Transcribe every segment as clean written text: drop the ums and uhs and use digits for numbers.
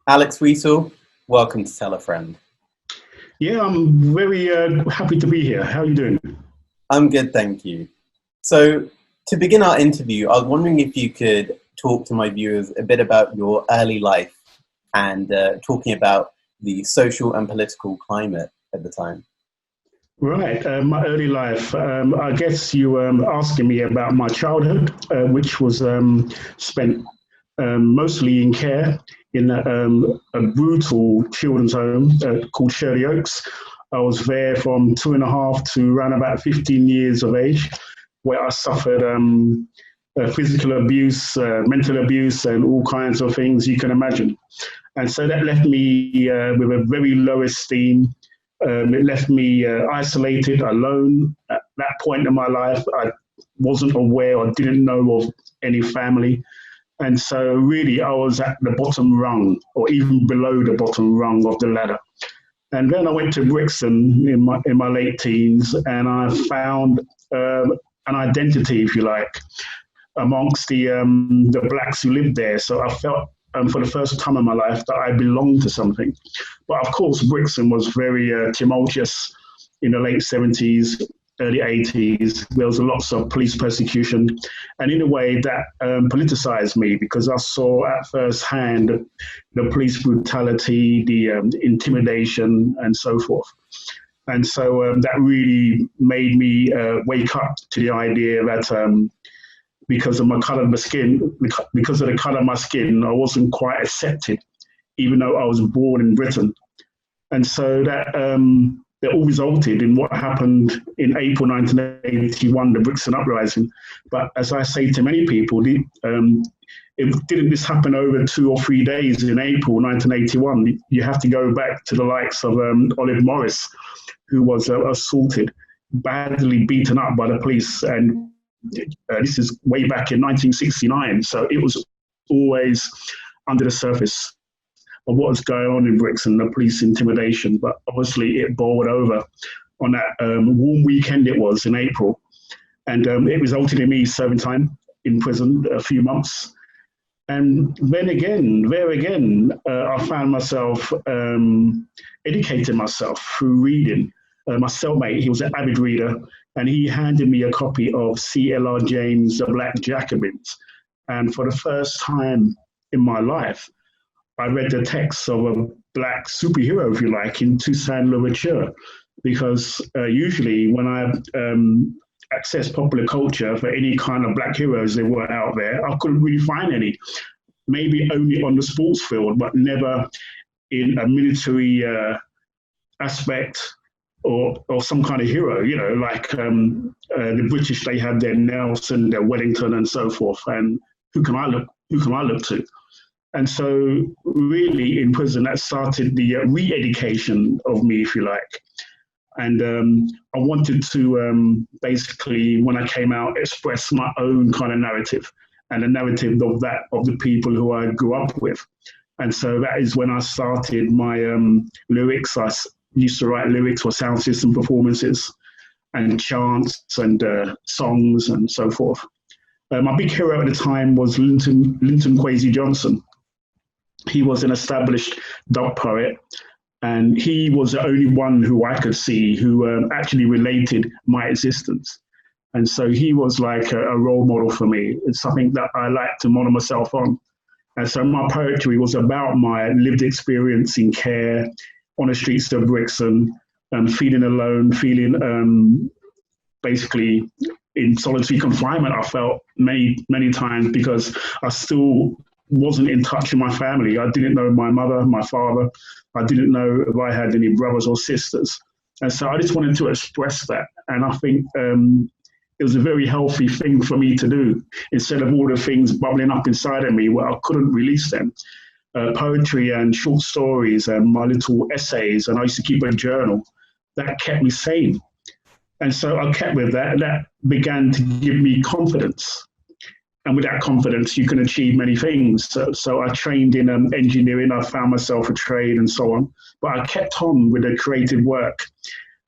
Alex Wheatle, welcome to Tell a Friend. Yeah, I'm very happy to be here. How are you doing? I'm good, thank you. So, to begin our interview, I was wondering if you could talk to my viewers a bit about your early life and talking about the social and political climate at the time. Right, my early life. I guess you were asking me about my childhood, which was spent mostly in care in a brutal children's home called Shirley Oaks. I was there from 2.5 to around about 15 years of age, where I suffered physical abuse, mental abuse, and all kinds of things you can imagine. And so that left me with a very low esteem. It left me isolated, alone. At that point in my life, I wasn't aware or didn't know of any family. And so really I was at the bottom rung or even below the bottom rung of the ladder. And then I went to Brixton in my late teens and I found an identity, if you like, amongst the blacks who lived there. So I felt for the first time in my life that I belonged to something. But of course, Brixton was very tumultuous in the late 70s, early 80s. There was lots of police persecution. And in a way that politicized me because I saw at first hand the police brutality, the intimidation, and so forth. And so that really made me wake up to the idea that because of my color of my skin, because of the color of my skin, I wasn't quite accepted, even though I was born in Britain. And so that all resulted in what happened in April 1981, the Brixton Uprising. But as I say to many people, it didn't just happen over 2 or 3 days in April 1981. You have to go back to the likes of Olive Morris, who was assaulted, badly beaten up by the police, and this is way back in 1969, so it was always under the surface of what was going on in Brixton, the police intimidation. But obviously it boiled over on that warm weekend it was in April. And it resulted in me serving time in prison, a few months. And then again, I found myself educating myself through reading. My cellmate, he was an avid reader, and he handed me a copy of C.L.R. James' The Black Jacobins. And for the first time in my life, I read the text of a black superhero, if you like, in Toussaint Louverture, because usually when I access popular culture for any kind of black heroes that were out there, I couldn't really find any. Maybe only on the sports field, but never in a military aspect or some kind of hero, you know, like the British, they had their Nelson, their Wellington, and so forth. And who can I look to? And so, really, in prison, that started the re-education of me, if you like. And I wanted to basically, when I came out, express my own kind of narrative and the narrative of the people who I grew up with. And so that is when I started my lyrics. I used to write lyrics for sound system performances and chants and songs and so forth. My big hero at the time was Linton Kwesi Johnson. He was an established dub poet, and he was the only one who I could see who actually related my existence. And so he was like a role model for me. It's something that I like to model myself on. And so my poetry was about my lived experience in care, on the streets of Brixton, feeling alone, feeling basically in solitary confinement. I felt many times because I still wasn't in touch with my family. I didn't know my mother, my father. I didn't know if I had any brothers or sisters. And so I just wanted to express that. And I think it was a very healthy thing for me to do instead of all the things bubbling up inside of me where I couldn't release them. Poetry and short stories and my little essays, and I used to keep a journal that kept me sane. And so I kept with that, and that began to give me confidence. And with that confidence, you can achieve many things. So I trained in engineering, I found myself a trade and so on, but I kept on with the creative work.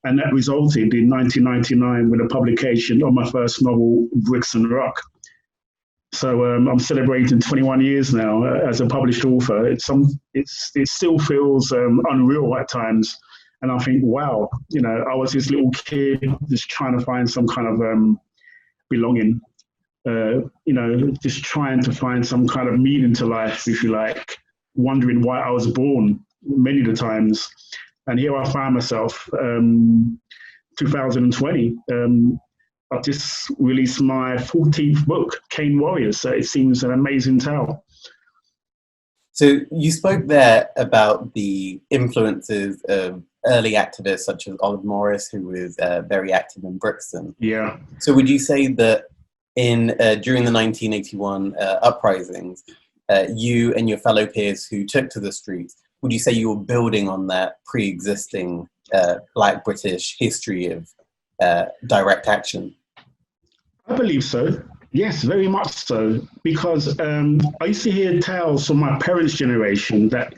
And that resulted in 1999 with the publication of my first novel, Brixton Rock. So I'm celebrating 21 years now as a published author. It still feels unreal at times. And I think, wow, I was this little kid just trying to find some kind of belonging, just trying to find some kind of meaning to life, if you like, wondering why I was born many of the times. And here I find myself, 2020, I just released my 14th book, Cane Warriors. So it seems an amazing tale. So you spoke there about the influences of early activists such as Olive Morris, who was very active in Brixton. Yeah. So would you say that during the 1981 uprisings, you and your fellow peers who took to the streets, would you say you were building on that pre-existing Black British history of direct action? I believe so. Yes, very much so. Because I used to hear tales from my parents' generation that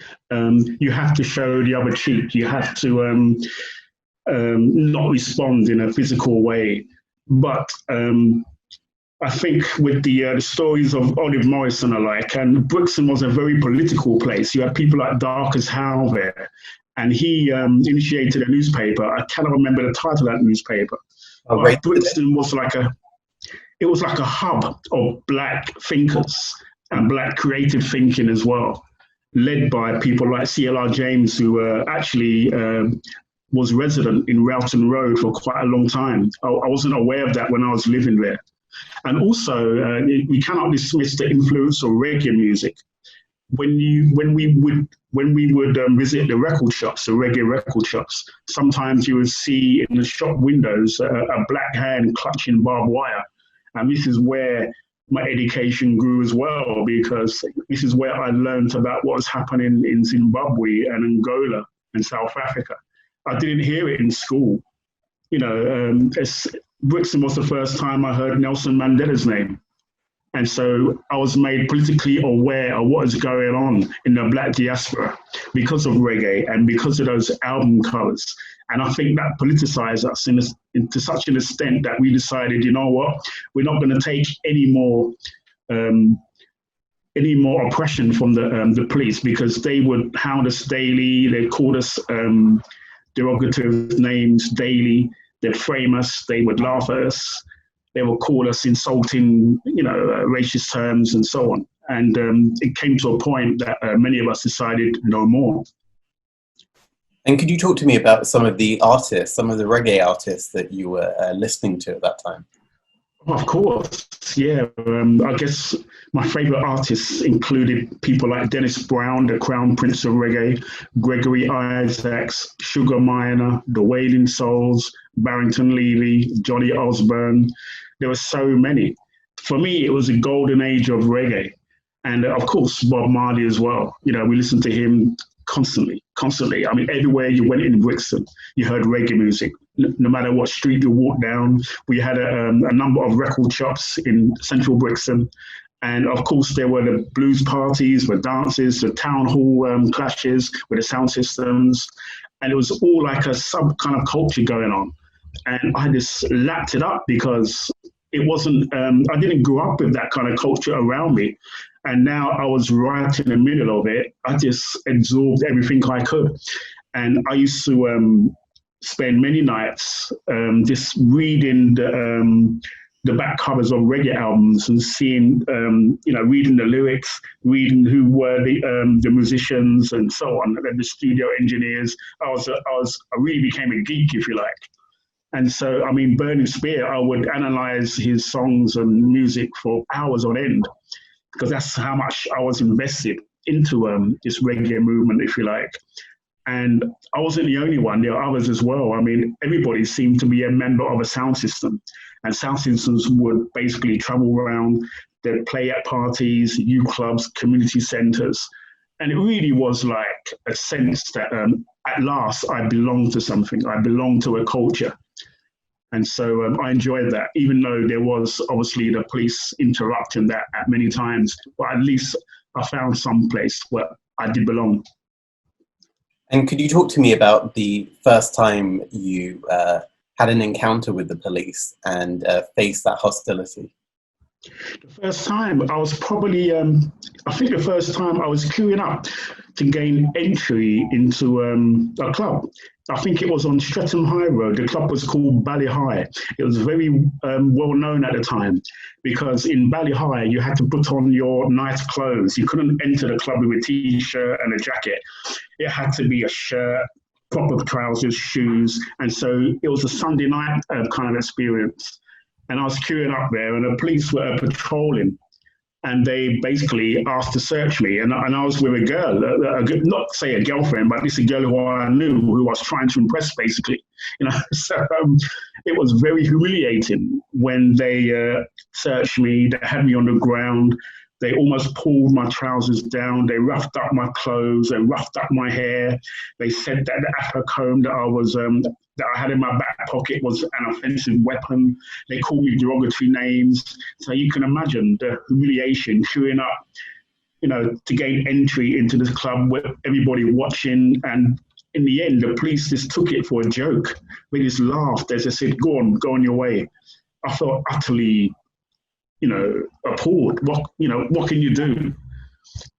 you have to show the other cheek. You have to not respond in a physical way. But I think with the stories of Olive Morris and the like, and Brixton was a very political place. You had people like Darcus Howe there, and he initiated a newspaper. I cannot remember the title of that newspaper. But Brixton was like a hub of Black thinkers and Black creative thinking as well, led by people like C.L.R. James, who actually was resident in Rowton Road for quite a long time. I wasn't aware of that when I was living there. And also, we cannot dismiss the influence of reggae music. When we would visit the record shops, the reggae record shops, sometimes you would see in the shop windows a black hand clutching barbed wire. And this is where my education grew as well, because this is where I learned about what was happening in Zimbabwe and Angola and South Africa. I didn't hear it in school. Brixton was the first time I heard Nelson Mandela's name. And so I was made politically aware of what is going on in the Black diaspora because of reggae and because of those album covers. And I think that politicized us to such an extent that we decided, you know what, we're not going to take any more oppression from the police, because they would hound us daily. They called us derogative names daily. They'd frame us. They would laugh at us. They would call us insulting, racist terms and so on. And it came to a point that many of us decided no more. And could you talk to me about some of the artists, some of the reggae artists that you were listening to at that time? Of course, yeah. I guess my favourite artists included people like Dennis Brown, the Crown Prince of Reggae, Gregory Isaacs, Sugar Minor, The Wailing Souls, Barrington Levy, Johnny Osborne. There were so many. For me, it was a golden age of reggae. And of course, Bob Marley as well. We listened to him constantly. I mean, everywhere you went in Brixton, you heard reggae music. No matter what street you walked down, we had a number of record shops in central Brixton. And of course, there were the blues parties, the dances, the town hall clashes with the sound systems. And it was all like a sub kind of culture going on. And I just lapped it up because it wasn't, I didn't grow up with that kind of culture around me. And now I was right in the middle of it. I just absorbed everything I could. And I used to spend many nights just reading the back covers of reggae albums and seeing, reading the lyrics, reading who were the musicians and so on, and the studio engineers. I really became a geek, if you like. And so, I mean, Burning Spear, I would analyze his songs and music for hours on end, because that's how much I was invested into this reggae movement, if you like. And I wasn't the only one, there are others as well. I mean, everybody seemed to be a member of a sound system, and sound systems would basically travel around, they'd play at parties, youth clubs, community centres. And it really was like a sense that at last I belonged to something, I belonged to a culture. And so I enjoyed that, even though there was obviously the police interrupting that at many times, but at least I found some place where I did belong. And could you talk to me about the first time you had an encounter with the police and faced that hostility? The first time I was probably, I think the first time I was queuing up to gain entry into a club. I think it was on Streatham High Road. The club was called Bally High. It was very well known at the time because in Bally High you had to put on your nice clothes. You couldn't enter the club with a t-shirt and a jacket. It had to be a shirt, proper trousers, shoes, and so it was a Sunday night kind of experience. And I was queuing up there, and the police were patrolling, and they basically asked to search me. And I was with a girl, not say a girlfriend, but this is a girl who I knew, who I was trying to impress, basically. So it was very humiliating when they searched me. They had me on the ground. They almost pulled my trousers down. They roughed up my clothes. They roughed up my hair. They said that the Afro comb that I had in my back pocket was an offensive weapon. They called me derogatory names. So you can imagine the humiliation, queuing up, to gain entry into this club with everybody watching. And in the end, the police just took it for a joke. They just laughed. They just said, go on your way. I felt utterly appalled. What can you do?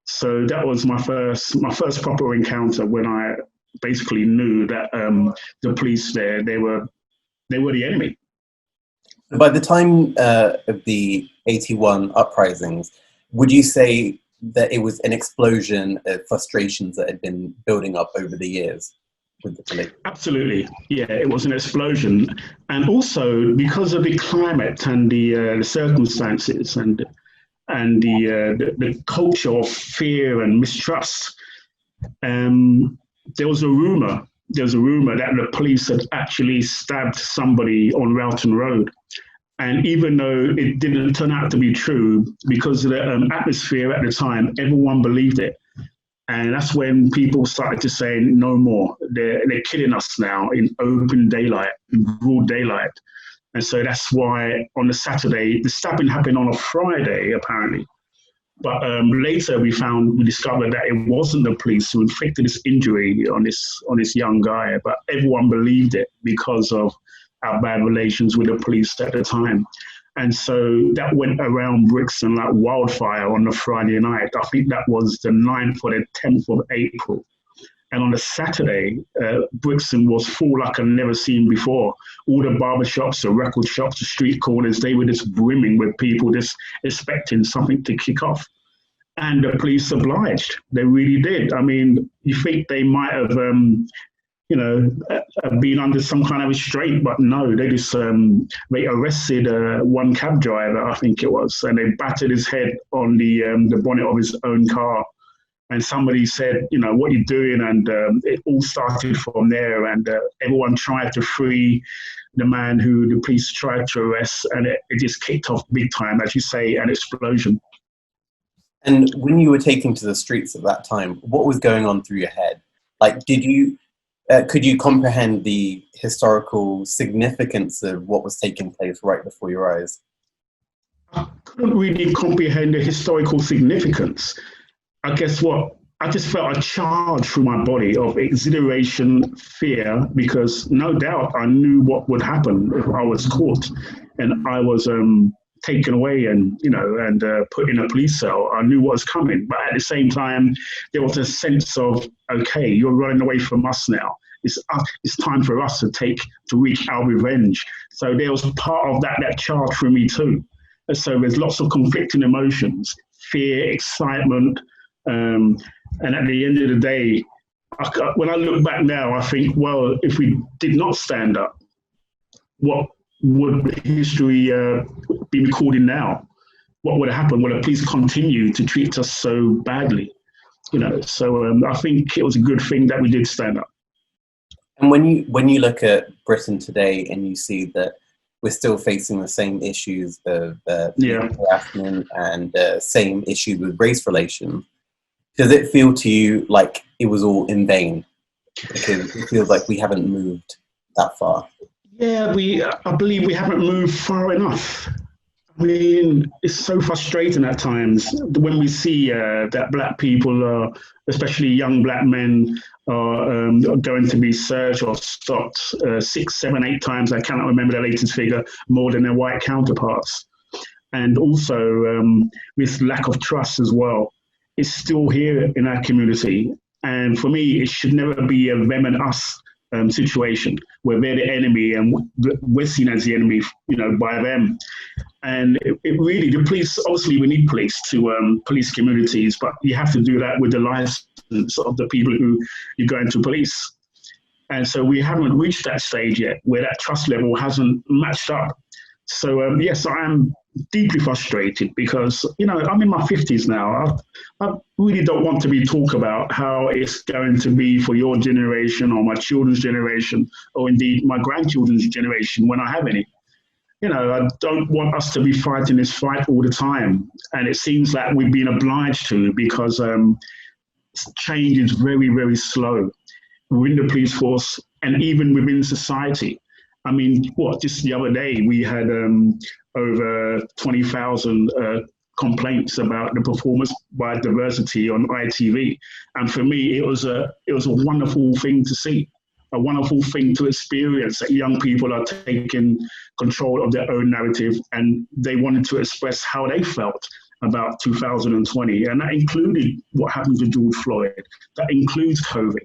So that was my first proper encounter when I basically knew that the police there, they were the enemy. By the time of the 81 uprisings, would you say that it was an explosion of frustrations that had been building up over the years with the police? Absolutely, yeah, it was an explosion, and also because of the climate and the circumstances and the culture of fear and mistrust. There was a rumor that the police had actually stabbed somebody on Rowton Road. And even though it didn't turn out to be true, because of the atmosphere at the time, everyone believed it. And that's when people started to say, no more. They're killing us now in open daylight, in broad daylight. And so that's why on the Saturday, the stabbing happened on a Friday, apparently. But later we discovered that it wasn't the police who inflicted this injury on this young guy, but everyone believed it because of our bad relations with the police at the time. And so that went around Brixton like wildfire on the Friday night. I think that was the 9th or the 10th of April. And on the Saturday, Brixton was full like I've never seen before. All the barbershops, the record shops, the street corners, they were just brimming with people just expecting something to kick off. And the police obliged. They really did. I mean, you think they might have, been under some kind of restraint, but no, they arrested one cab driver, I think it was, and they battered his head on the bonnet of his own car. And somebody said, what are you doing? And it all started from there. And everyone tried to free the man who the police tried to arrest. And it just kicked off big time, as you say, an explosion. And when you were taken to the streets at that time, what was going on through your head? Like, could you comprehend the historical significance of what was taking place right before your eyes? I couldn't really comprehend the historical significance. I guess I just felt a charge through my body of exhilaration, fear, because no doubt I knew what would happen if I was caught and I was taken away and put in a police cell. I knew what was coming, but at the same time, there was a sense of, okay, you're running away from us now. It's time for us to wreak our revenge. So there was part of that charge for me too. And so there's lots of conflicting emotions, fear, excitement. And at the end of the day, when I look back now, I think, well, if we did not stand up, what would history be recording now? What would have happened? Would the police continue to treat us so badly? So I think it was a good thing that we did stand up. And when you look at Britain today and you see that we're still facing the same issues of harassment and same issues with race relations, does it feel to you like it was all in vain? Because it feels like we haven't moved that far. Yeah, I believe we haven't moved far enough. I mean, it's so frustrating at times when we see that black people, especially young black men, are going to be searched or stopped 6, 7, 8 times. I cannot remember the latest figure, more than their white counterparts. and also with lack of trust as well. It's still here in our community. And for me, it should never be a them and us situation where they're the enemy and we're seen as the enemy, by them. And it really, the police, obviously we need police to police communities, but you have to do that with the license of the people who you're going to police. And so we haven't reached that stage yet where that trust level hasn't matched up. So yes, I am deeply frustrated because, I'm in my 50s now. I really don't want to be talk about how it's going to be for your generation or my children's generation or indeed my grandchildren's generation when I have any. I don't want us to be fighting this fight all the time. And it seems like we've been obliged to because change is very, very slow within the police force and even within society. I mean, just the other day we had over 20,000 complaints about the performance by diversity on ITV, and for me, it was a wonderful thing to see, a wonderful thing to experience. That young people are taking control of their own narrative, and they wanted to express how they felt about 2020, and that included what happened to George Floyd. That includes COVID.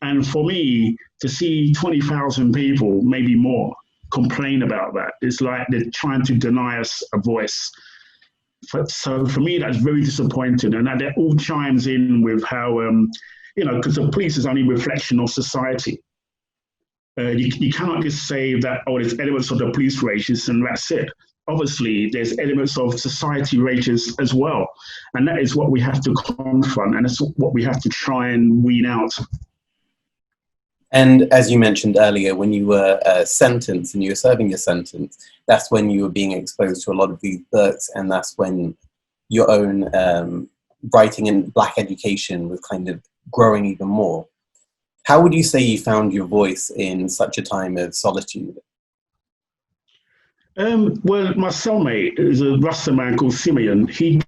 And for me, to see 20,000 people, maybe more, complain about that, it's like they're trying to deny us a voice. So for me, that's very disappointing. And that all chimes in with how, because the police is only a reflection of society. You cannot just say that, there's elements of the police racist and that's it. Obviously, there's elements of society racist as well. And that is what we have to confront, and that's what we have to try and wean out. And as you mentioned earlier, when you were sentenced and you were serving your sentence, that's when you were being exposed to a lot of these books, and that's when your own writing in Black education was kind of growing even more. How would you say you found your voice in such a time of solitude? Well, my cellmate is a Rasta man called Simeon. He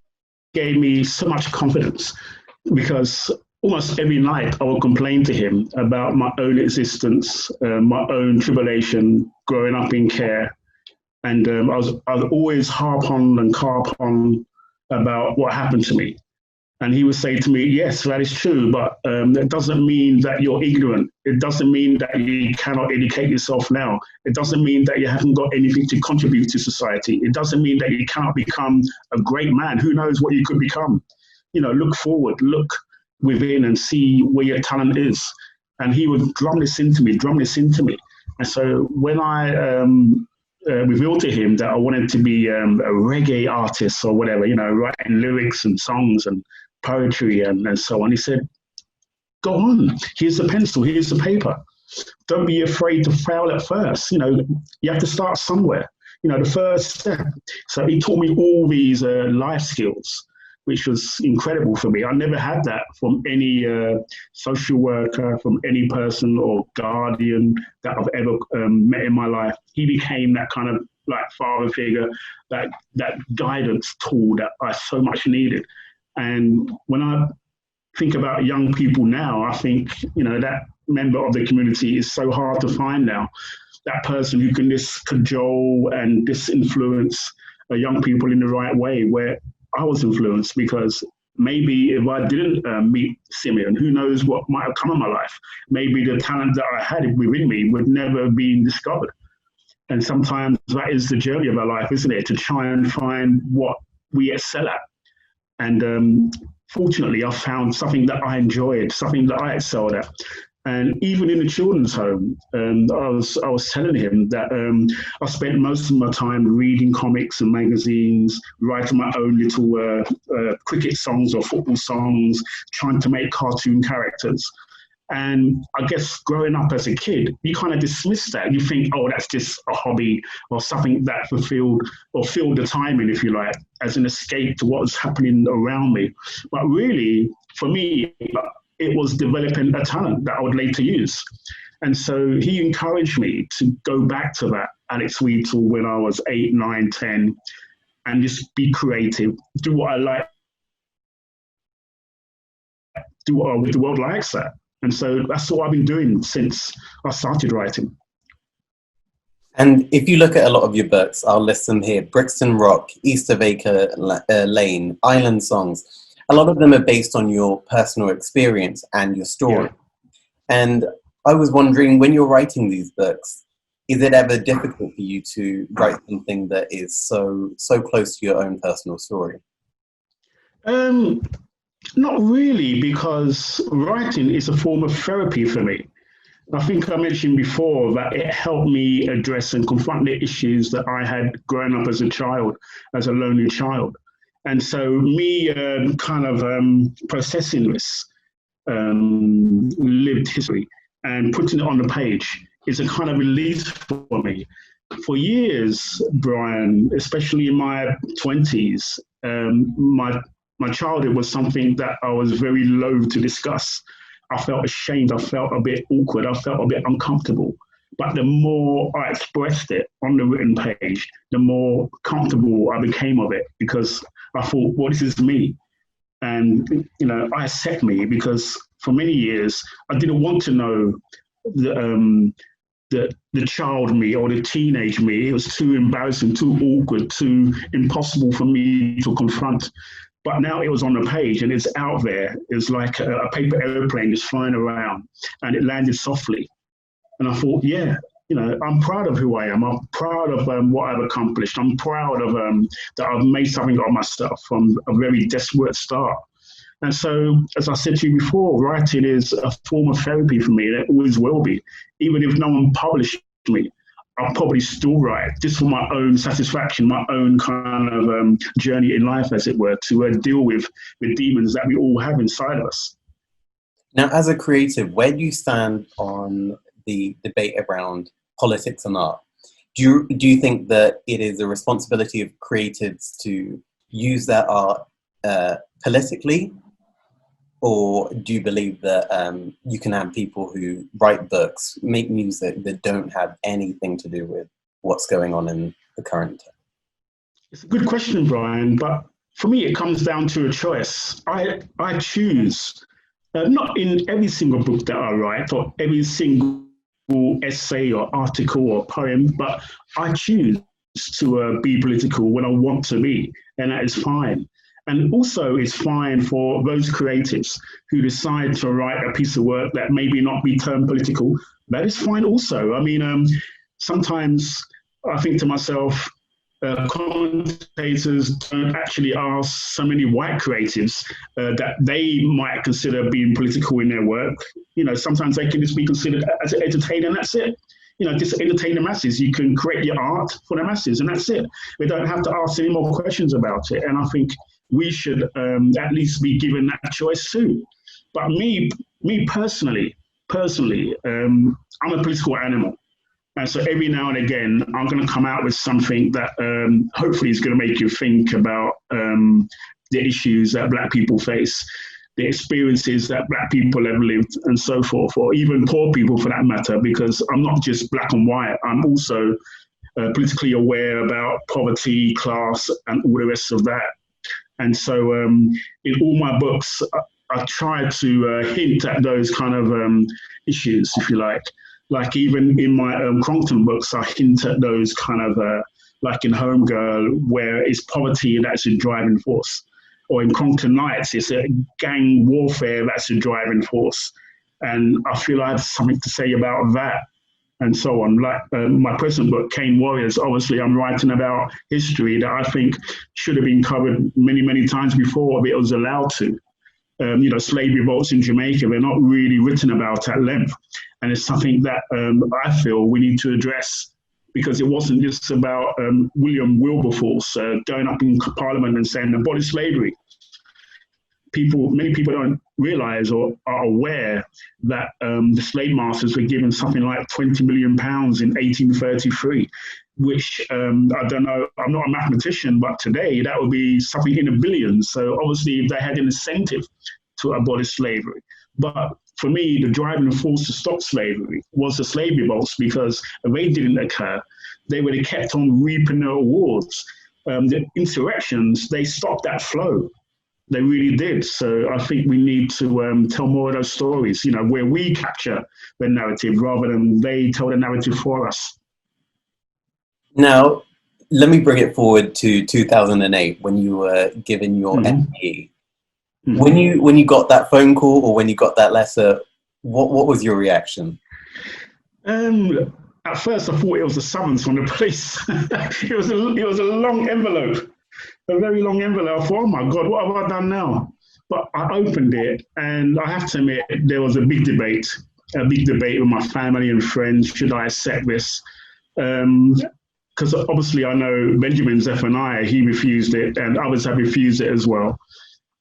gave me so much confidence because almost every night I would complain to him about my own existence, my own tribulation growing up in care. And I was always harp on about what happened to me. And he would say to me, yes, that is true, but that doesn't mean that you're ignorant. It doesn't mean that you cannot educate yourself now. It doesn't mean that you haven't got anything to contribute to society. It doesn't mean that you cannot become a great man. Who knows what you could become? Look forward, look within and see where your talent is. And he would drum this into me. And so when I revealed to him that I wanted to be a reggae artist or whatever, writing lyrics and songs and poetry and so on, he said, go on, here's the pencil, here's the paper. Don't be afraid to fail at first. You have to start somewhere, the first step. So he taught me all these life skills, which was incredible for me. I never had that from any social worker, from any person or guardian that I've ever met in my life. He became that kind of like father figure, that guidance tool that I so much needed. And when I think about young people now, I think, that member of the community is so hard to find now. That person who can just cajole and disinfluence young people in the right way, where I was influenced, because maybe if I didn't meet Simeon, who knows what might have come in my life. Maybe the talent that I had within me would never have been discovered. And sometimes that is the journey of our life, isn't it? To try and find what we excel at. And fortunately, I found something that I enjoyed, something that I excelled at. And even in the children's home, I was telling him that I spent most of my time reading comics and magazines, writing my own little cricket songs or football songs, trying to make cartoon characters. And I guess growing up as a kid, you kind of dismiss that. You think, that's just a hobby or something that filled the time in, if you like, as an escape to what was happening around me. But really, for me, it was developing a talent that I would later use. And so he encouraged me to go back to that Alex Wheatle when I was 8, 9, 10, and just be creative, do what I like, do what the world likes that. And so that's what I've been doing since I started writing. And if you look at a lot of your books, I'll list them here: Brixton Rock, Eastervaker Lane, Island Songs. A lot of them are based on your personal experience and your story. Yeah. And I was wondering, when you're writing these books, is it ever difficult for you to write something that is so close to your own personal story? Not really, because writing is a form of therapy for me. I think I mentioned before that it helped me address and confront the issues that I had growing up as a child, as a lonely child. And so me processing this lived history and putting it on the page is a kind of release for me. For years, Bryan, especially in my 20s, my childhood was something that I was very loath to discuss. I felt ashamed, I felt a bit awkward, I felt a bit uncomfortable. But the more I expressed it on the written page, the more comfortable I became of it, because I thought, well, this is me. And, I accept me, because for many years, I didn't want to know the child me or the teenage me. It was too embarrassing, too awkward, too impossible for me to confront. But now it was on the page and it's out there. It's like a paper airplane just flying around, and it landed softly. And I thought, yeah, I'm proud of who I am. I'm proud of what I've accomplished. I'm proud of that I've made something of myself from a very desperate start. And so, as I said to you before, writing is a form of therapy for me, and it always will be. Even if no one published me, I'll probably still write, just for my own satisfaction, my own kind of journey in life, as it were, to deal with the demons that we all have inside of us. Now, as a creative, where do you stand on the debate around politics and art? Do you think that it is a responsibility of creatives to use their art politically? Or do you believe that you can have people who write books, make music that don't have anything to do with what's going on in the current time? It's a good question, Bryan, but for me, it comes down to a choice. I choose, not in every single book that I write or every single essay or article or poem, but I choose to be political when I want to be, and that is fine. And also, it's fine for those creatives who decide to write a piece of work that maybe not be termed political. That is fine also. I mean, sometimes I think to myself, commentators don't actually ask so many white creatives that they might consider being political in their work. Sometimes they can just be considered as an entertainer, and that's it. Just entertain the masses. You can create your art for the masses, and that's it. We don't have to ask any more questions about it. And I think we should at least be given that choice too. But me personally, I'm a political animal. And so every now and again, I'm going to come out with something that hopefully is going to make you think about the issues that Black people face, the experiences that Black people have lived, and so forth, or even poor people for that matter, because I'm not just black and white. I'm also politically aware about poverty, class, and all the rest of that. And so in all my books, I try to hint at those kind of issues, if you like. Like even in my Crompton books, I hint at those kind of, like in Homegirl, where it's poverty that's a driving force. Or in Crompton Nights, it's a gang warfare that's a driving force. And I feel I have something to say about that, and so on. Like my present book, Cane Warriors, obviously I'm writing about history that I think should have been covered many, many times before it was allowed to. Slave revolts in Jamaica, they're not really written about at length. And it's something that I feel we need to address, because it wasn't just about William Wilberforce going up in Parliament and saying abolish slavery. Many people don't realize or are aware that the slave masters were given something like £20 million in 1833, which I don't know, I'm not a mathematician, but today that would be something in the billions. So obviously if they had an incentive to abolish slavery. But for me, the driving force to stop slavery was the slave revolts, because if they didn't occur, they would have kept on reaping their rewards. The insurrections, they stopped that flow. They really did. So I think we need to tell more of those stories, where we capture the narrative rather than they tell the narrative for us. Now, let me bring it forward to 2008 when you were given your MBE. When you got that phone call or when you got that letter, what was your reaction? At first, I thought it was a summons from the police. It was a long envelope, a very long envelope. I thought, oh my God, what have I done now? But I opened it, and I have to admit, there was a big debate with my family and friends. Should I accept this? Because obviously I know Benjamin Zephaniah, he refused it, and others have refused it as well.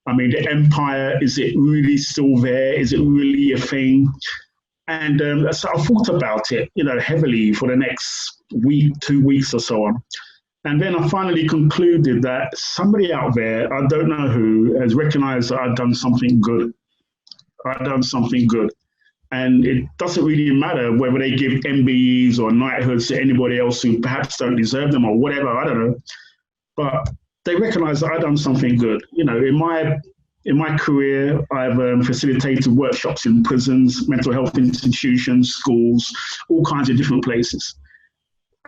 I mean, the empire, is it really still there? Is it really a thing? And so I thought about it, heavily for the next week, 2 weeks or so on. And then I finally concluded that somebody out there, I don't know who, has recognized that I've done something good. I've done something good. And it doesn't really matter whether they give MBEs or knighthoods to anybody else who perhaps don't deserve them or whatever, I don't know. But they recognize that I've done something good. In my career, I've facilitated workshops in prisons, mental health institutions, schools, all kinds of different places.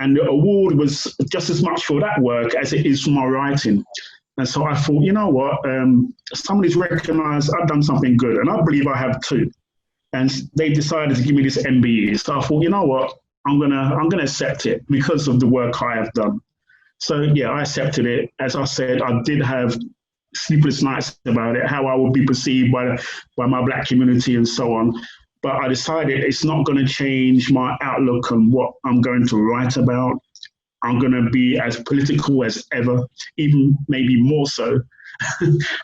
And the award was just as much for that work as it is for my writing. And so I thought, you know what, somebody's recognized I've done something good, and I believe I have too. And they decided to give me this MBE. So I thought, you know what, I'm gonna accept it because of the work I have done. So yeah, I accepted it. As I said, I did have sleepless nights about it, how I would be perceived by my Black community and so on. But I decided it's not going to change my outlook on what I'm going to write about. I'm going to be as political as ever, even maybe more so,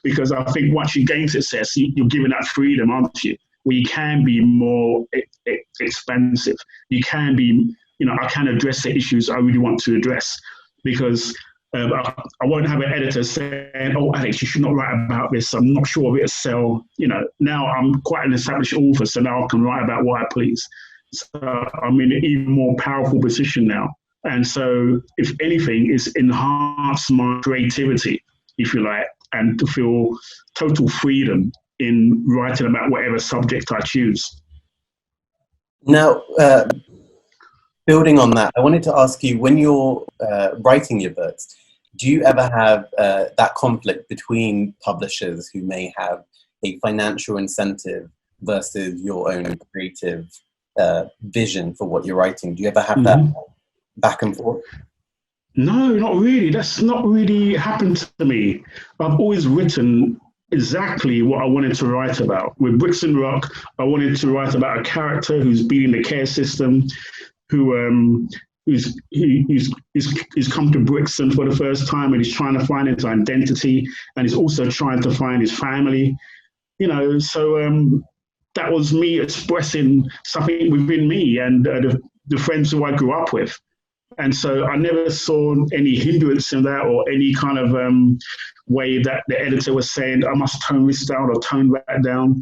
because I think once you gain success, you're given that freedom, aren't you? Where you can be more expansive. You can be, I can address the issues I really want to address, because I won't have an editor saying, oh, Alex, you should not write about this. I'm not sure if it'll sell. Now I'm quite an established author, so now I can write about what I please. So I'm in an even more powerful position now. And so, if anything, it's enhanced my creativity, if you like, and to feel total freedom in writing about whatever subject I choose. Now, building on that, I wanted to ask you, when you're writing your books, do you ever have that conflict between publishers who may have a financial incentive versus your own creative vision for what you're writing? Do you ever have that back and forth? No, not really. That's not really happened to me. I've always written exactly what I wanted to write about. With Brixton Rock, I wanted to write about a character who's been in the care system, who's come to Brixton for the first time, and he's trying to find his identity, and he's also trying to find his family. So that was me expressing something within me and the friends who I grew up with. And so I never saw any hindrance in that, or any kind of way that the editor was saying, I must tone this down or tone that down.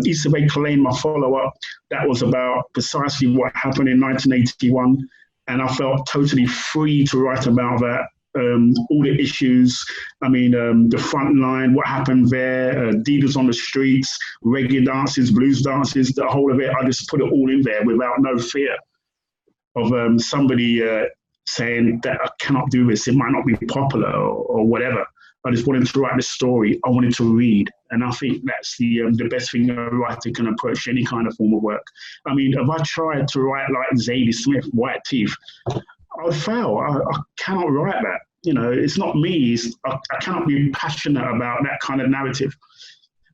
Issa Bay Claim, my follow-up, that was about precisely what happened in 1981. And I felt totally free to write about that. All the issues, the front line, what happened there, dealers on the streets, reggae dances, blues dances, the whole of it. I just put it all in there without no fear of somebody saying that I cannot do this, it might not be popular or whatever. I just wanted to write the story I wanted to read. And I think that's the best thing a writer can approach any kind of form of work. If I tried to write like Zadie Smith, White Teeth, I would fail. I cannot write that. It's not me. I cannot be passionate about that kind of narrative.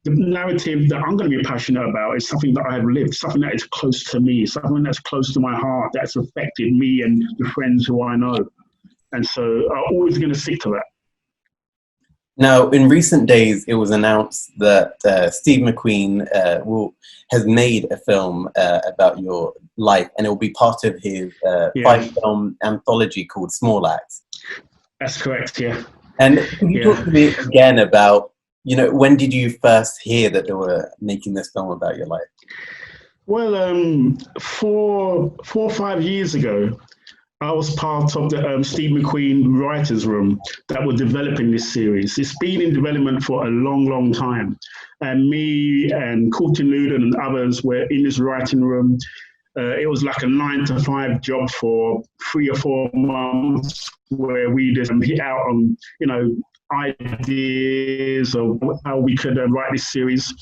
The narrative that I'm going to be passionate about is something that I have lived, something that is close to me, something that's close to my heart, that's affected me and the friends who I know. And so I'm always going to stick to that. Now, in recent days, it was announced that Steve McQueen has made a film about your life, and it will be part of his 5-film anthology called Small Acts. That's correct, yeah. And can you talk to me again about, when did you first hear that they were making this film about your life? Well, 4 or 5 years ago, I was part of the Steve McQueen writers' room that were developing this series. It's been in development for a long, long time. And me and Courtney Luden and others were in this writing room. It was like a 9 to 5 job for 3 or 4 months where we just hit out on, ideas of how we could write this series.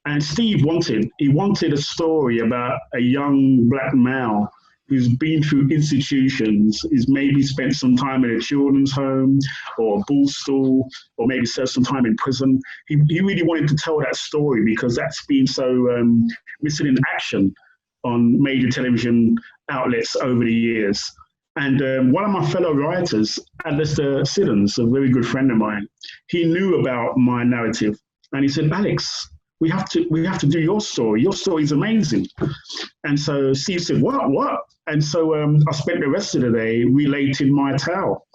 And Steve wanted a story about a young black male who's been through institutions, is maybe spent some time in a children's home or a bull stall, or maybe served some time in prison. He really wanted to tell that story because that's been so missing in action on major television outlets over the years. And one of my fellow writers, Alistair Siddons, a very good friend of mine, he knew about my narrative, and he said, "Alex, we have to do your story. Your story is amazing." And so Steve said, "What?" And so I spent the rest of the day relating my tale,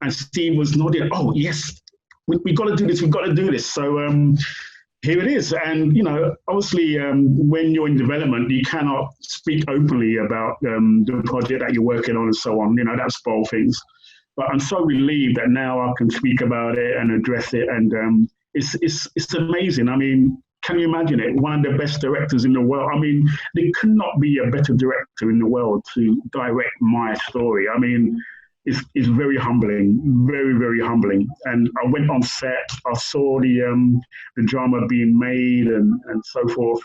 and Steve was nodding. "Oh yes, we got to do this. We've got to do this." So here it is. And obviously, when you're in development, you cannot speak openly about the project that you're working on and so on. That spoils things. But I'm so relieved that now I can speak about it and address it, and it's amazing. I mean, can you imagine it? One of the best directors in the world. I mean, there could not be a better director in the world to direct my story. I mean, it's very humbling, very, very humbling. And I went on set, I saw the drama being made and so forth.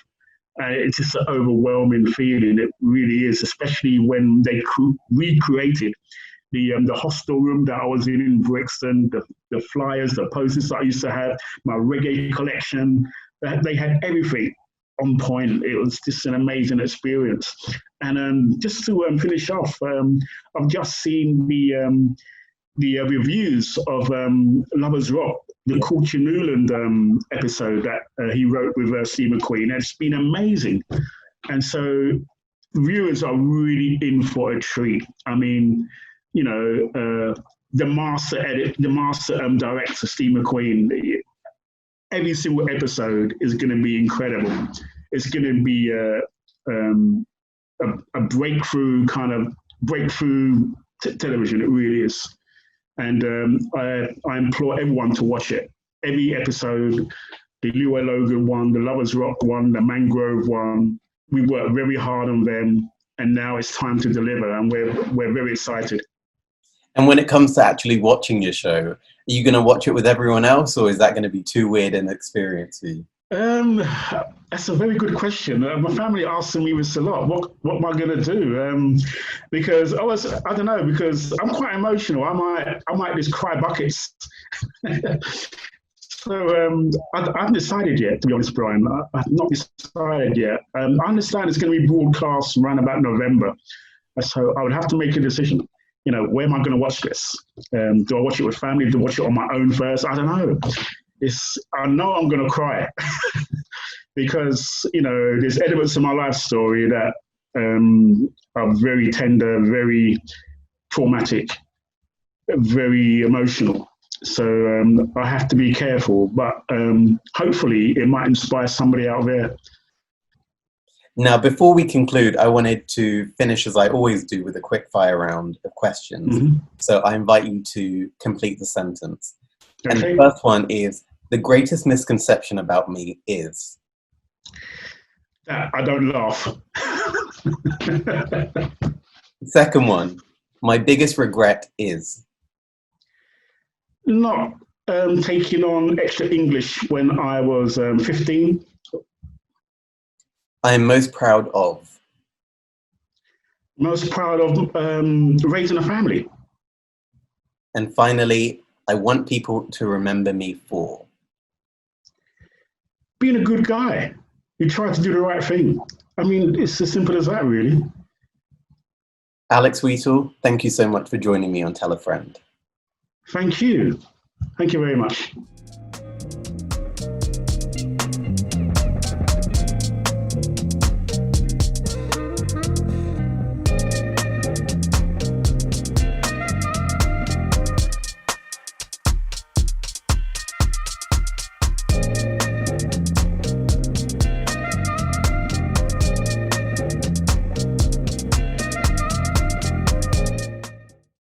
It's just an overwhelming feeling. It really is, especially when they recreated the hostel room that I was in Brixton, the flyers, the posters that I used to have, my reggae collection. They had everything on point. It was just an amazing experience. And just to finish off, I've just seen the reviews of Lovers Rock, the Culture Newland episode that he wrote with Steve McQueen. It's been amazing. And so viewers are really in for a treat. I mean, the master director, Steve McQueen, every single episode is going to be incredible. It's going to be a breakthrough television. It really is. And I implore everyone to watch it. Every episode, the Lewa Logan one, the Lovers Rock one, the Mangrove one, we worked very hard on them, and now it's time to deliver, and we're very excited. And when it comes to actually watching your show, are you going to watch it with everyone else, or is that going to be too weird an experience for you? That's a very good question. My family asking me this a lot. What am I going to do? Because I don't know. Because I'm quite emotional. I might just cry buckets. So I haven't decided yet, to be honest, Bryan. I've not decided yet. I understand it's going to be broadcast around about November. So I would have to make a decision. Where am I going to watch this? Do I watch it with family? Do I watch it on my own first? I don't know. I know I'm going to cry because, there's elements of my life story that are very tender, very traumatic, very emotional. So I have to be careful, but hopefully it might inspire somebody out there. Now, before we conclude, I wanted to finish, as I always do, with a quick fire round of questions. Mm-hmm. So I invite you to complete the sentence. Okay. And the first one is, the greatest misconception about me is? That I don't laugh. Second one, my biggest regret is? Not taking on extra English when I was 15. I am most proud of? Most proud of raising a family. And finally, I want people to remember me for? Being a good guy. You try to do the right thing. I mean, it's as simple as that, really. Alex Wheatle, thank you so much for joining me on Tell a Friend. Thank you. Thank you very much.